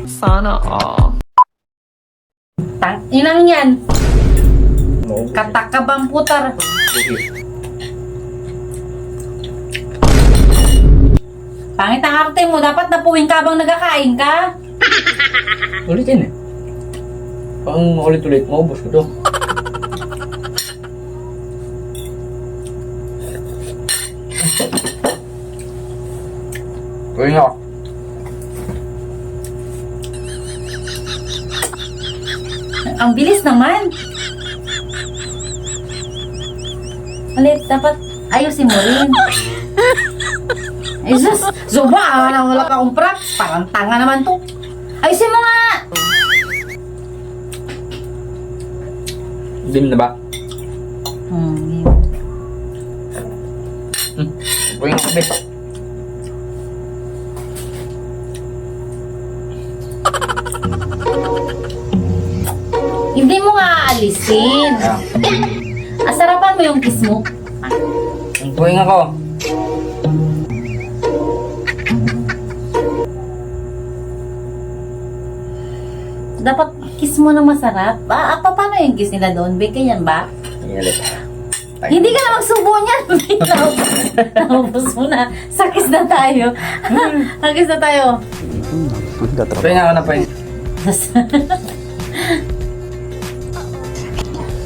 Sana all. Tang inang yan. Katakabang putar. Pangit ang arte mo. Dapat napuwing ka bang nagkakain ka? Ulitin eh. Pang ulit-ulit, maubos ko to. Kuya nga. Ang bilis naman. Ulit, dapat ayusin mo rin. Ay, sus! Zuba! Wala ka akong props. Parang tanga naman to. Ayusin mo nga! Dim na ba? Hmm. Kuya nga, bes. Hindi mo nga aalisin. Asarapan mo yung kiss mo. Kuya nga ko. Dapat kiss mo na masarap. Paano yung kiss nila doon? Bake yan ba? Ingalit. Hindi ka na magsubo niyan. Naubos mo na. Sa kiss na tayo. Sa kiss na tayo. Kuya nga ka na pa yun.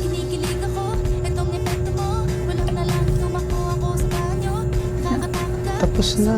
Kinikilig ako, itong epekto mo. Walang nalang tumakbo ako sa banyo. Nakakatakot ka. Tapos na.